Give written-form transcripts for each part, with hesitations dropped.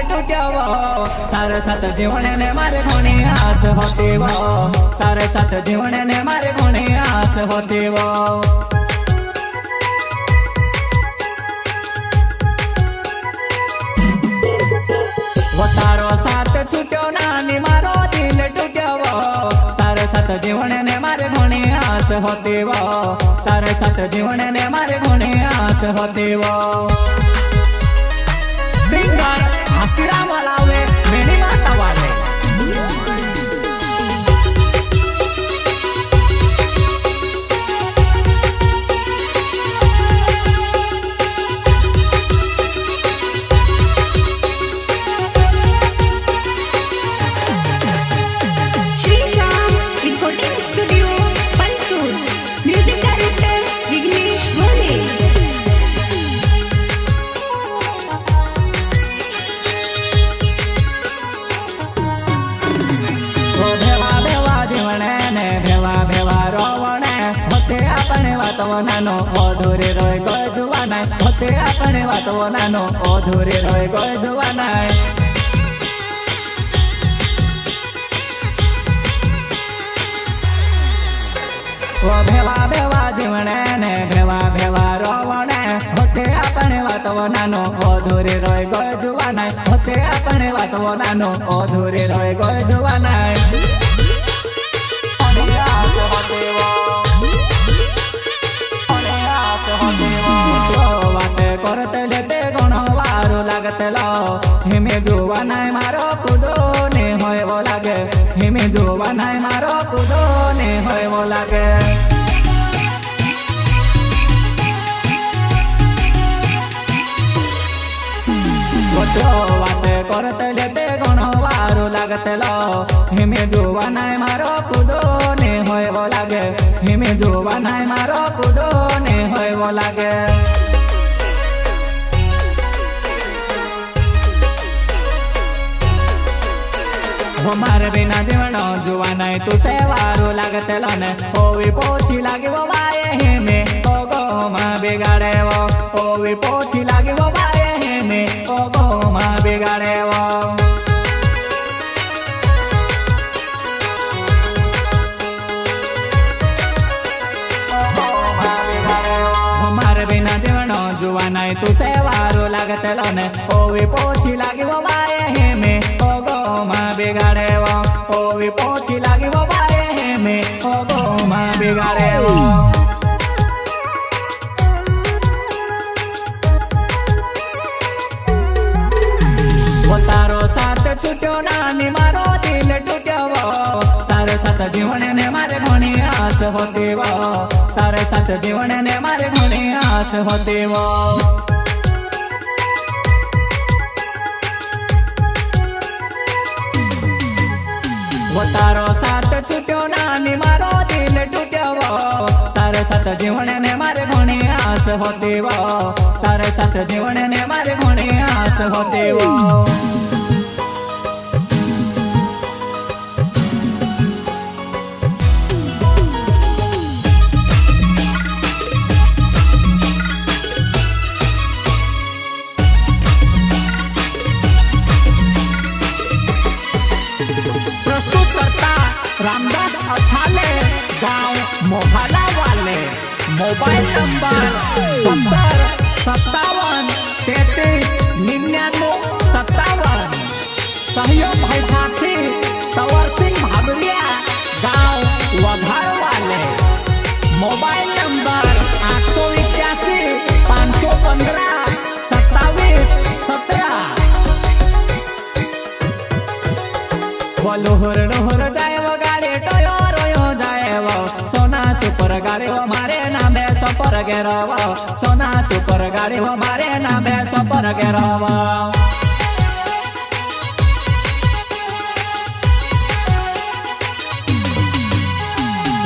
टूट्यो तारे साथ जीवन ने मारे घणी आस होती वो तारे साथ जीवन ने मारे घणी आस होती वो तारो साथ छूट्यो नानी मारो दिल टूट्यो तारे साथ जीवन ने मारे घणी आस होती वो तारे साथ जीवन ने मारे घणी आस होती वो सिंगर आशीराम वालावे मेनी माता वाले नानो अधूरे रोय गय जुवाना होते अपने वातो नानो अधूरे रोय गय जुवाना ओ भेवा भेवा जीवने ने भेवा भेवा रोवणे होते अपने वातो नानो अधूरे रोय गय जुवाना होते अपने वातो नानो अधूरे रोय गय जुवाना करते लेते घणो वारो लागतेलो हिमे जोवा नाय मारो कूदो ने होय वो लागे हिमे जोवा नाय मारो कूदो ने होय वो लागे वाते करते लेते घणो वारो लागतेलो हिमे जोवा नाय मारो कूदो ने होय वो लागे हिमे जोवा नाय मारो कूदो ने होय वो लागे हमारे बिना जीवन जुआ नहीं तू से वारो लागतेलो ने ओवी पोछी लागी वो बाये हेमे ओ गो मां बिगाड़े वो ओवी पोछी लागी वो बाये हेमे ओ गो मां बिगाड़े वो हमारे बिना जीवन जुआ नहीं तू से वारो लागतेलो ने ओवी पोछी लागी वो बाये हेमे ओ गो मां बिगाड़े वो ओवी पोछी लागी वो बाये हेमे ओ गो मां बिगाड़े वो तारो साथ छूट्यो नानी मारो दिल टूट्यो तारे साथ जीवन ने मारे घणी आस होती वो तारे साथ जीवन ने मारे घणी आस होती वो तारो साथ छूट्यो नानी मारो दिल टूट्यो तारे साथ जीवन ने मारे घणी आस होती वो तारे साथ जीवन ने मारे घणी आस होती वो रामदास अठाले गांव मोहला वाले मोबाइल नंबर 7057339957 सहयोग भाई साथी तवर सिंह भागरिया गांव वघार वाले मोबाइल नंबर 881 515 2717 लोहर लोहर जाए वो गाड़ी टोयो रोयो जाए वो सोना सुपर गाड़ी वो मारे नाम है सपर गेरवा सोना सुपर गाड़ी वो मारे नाम है सपर गेरवा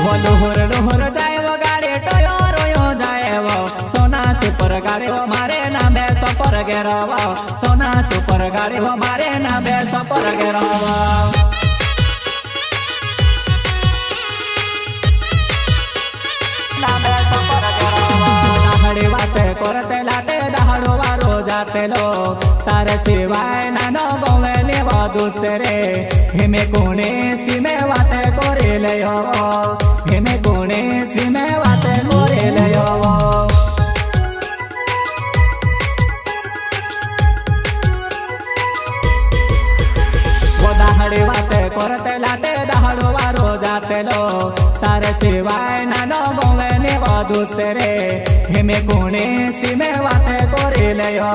वो लोहर लोहर जाए वो गाड़ी टोयो रोयो जाए वो सोना सुपर गाड़ी वो मारे नाम है सपर गेरवा सोना सुपर गाड़ी वो मारे नाम है सपर गेरवा करते लाते दहाड़ो वारो जाते लो तारे सिवाय नानो गोवे लेव दुसरे हेमे कोणे सीमे वाते कोरे लयो हेमे कोणे सीमे वाते कोरे लयो दाहड़ी वाते करते लाटे दहाड़ो वारो जाते लो तारे सिवाय नानो गोवे लेव दुसरे हेमे कोणे सीमे वाते कोरे लयो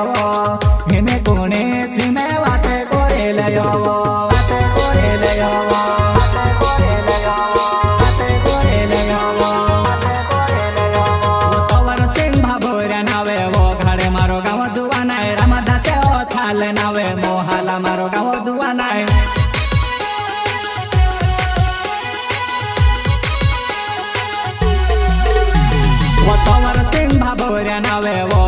हेमे कोणे सीमे वाते कोरे लयो वाते कोरे लयो वाते कोरे लयो वाते कोरे लयो वाते कोरे लयो तवर सिंह भाभोऱ्या नावे वो घाड़े मारो गाव जुवानाय रामदासे ओ थाल नावे मोहाला मारो गाव जुवानाय तवर सिंह भाभोऱ्या नावे वो